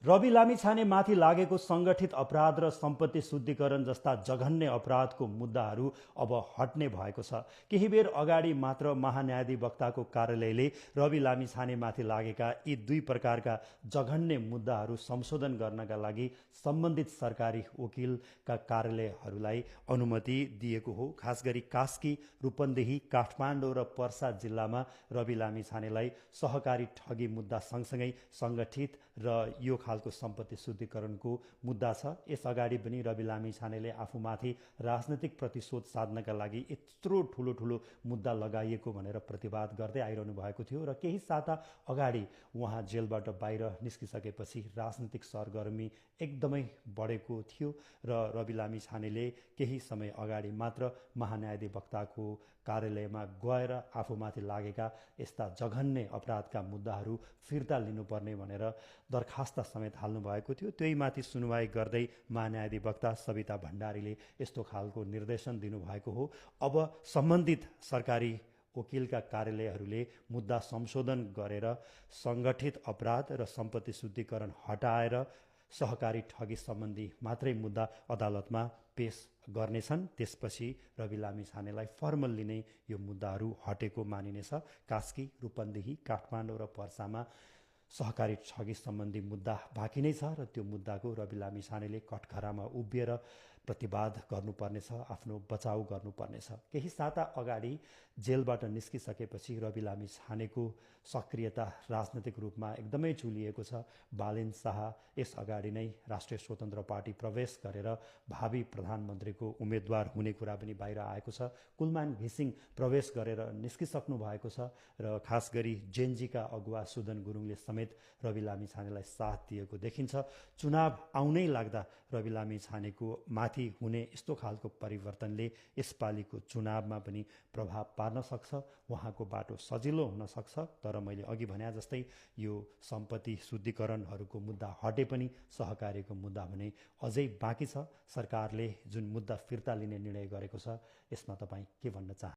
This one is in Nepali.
रवि लामिछाने माथि लागेको सङ्गठित अपराध र सम्पत्ति शुद्धिकरण जस्ता जघन्य अपराधको मुद्दाहरू अब हट्ने भएको छ। केही बेर अगाडि मात्र महान्यायाधिवक्ताको कार्यालयले रवि लामिछानेमाथि लागेका यी दुई प्रकारका जघन्य मुद्दाहरू संशोधन गर्नका लागि सम्बन्धित सरकारी वकिलका कार्यालयहरूलाई अनुमति दिएको हो। खास गरी कास्की, रूपन्देही, काठमाडौँ र पर्सा जिल्लामा रवि लामिछानेलाई सहकारी ठगी मुद्दा सँगसँगै सङ्गठित र यो खालको सम्पत्ति शुद्धिकरणको मुद्दा छ। यस अगाडि पनि रवि लामिछानेले आफूमाथि राजनैतिक प्रतिशोध साध्नका लागि यत्रो ठुलो ठुलो मुद्दा लगाइएको भनेर प्रतिवाद गर्दै आइरहनु भएको थियो र केही साता अगाडि उहाँ जेलबाट बाहिर निस्किसकेपछि राजनीतिक सरगर्मी एकदमै बढेको थियो र रवि लामिछानेले केही समय अगाडि मात्र महान्यायाधिवक्ताको कार्यालयमा गएर आफूमाथि लागेका यस्ता जघन्य अपराधका मुद्दाहरू फिर्ता लिनुपर्ने भनेर दरखास्त समेत हाल्नु भएको थियो। त्यही माथि सुनवाई गर्दै महान्यायाधिवक्ता सविता भण्डारीले यस्तो खालको निर्देशन दिनुभएको हो। अब सम्बन्धित सरकारी वकिलका कार्यालयहरूले मुद्दा संशोधन गरेर सङ्गठित अपराध र सम्पत्ति शुद्धिकरण हटाएर सहकारी ठगी सम्बन्धी मात्रै मुद्दा अदालतमा पेश गर्नेछन्। त्यसपछि रवि लामिछानेलाई फर्मल्ली नै यो मुद्दाहरू हटेको मानिनेछ। कास्की, रूपन्देही, काठमाडौँ र पर्सामा सहकारी ठगी सम्बन्धी मुद्दा बाँकी नै छ र त्यो मुद्दाको रवि लामिछानेले कठघरामा उभिएर प्रतिवाद गर्नुपर्नेछ, आफ्नो बचाउ गर्नुपर्नेछ। केही साता अगाडि जेलबाट निस्किसकेपछि रवि लामिछानेको सक्रियता राजनैतिक रूपमा एकदमै चुलिएको छ। बालेन शाह यस अगाडि नै राष्ट्रिय स्वतन्त्र पार्टी प्रवेश गरेर भावी प्रधानमन्त्रीको उम्मेद्वार हुने कुरा पनि बाहिर आएको छ। कुलमान घिसिङ प्रवेश गरेर निस्किसक्नु भएको छ र खास गरी जेनजीका अगुवा सुदन गुरुङले समेत रवि लामिछानेलाई साथ दिएको देखिन्छ। चुनाव आउनै लाग्दा रवि लामिछानेको माथि हुने यस्तो खालको परिवर्तनले यसपालिको चुनावमा पनि प्रभाव पार्न सक्छ। उहाँको बाटो सजिलो हुन सक्छ। तर मैले अघि भने जस्तै यो सम्पत्ति शुद्धिकरणहरूको मुद्दा हटे पनि सहकारीको मुद्दा भने अझै बाँकी छ। सरकारले जुन मुद्दा फिर्ता लिने निर्णय गरेको छ यसमा तपाईँ के भन्न चाहनुहुन्छ?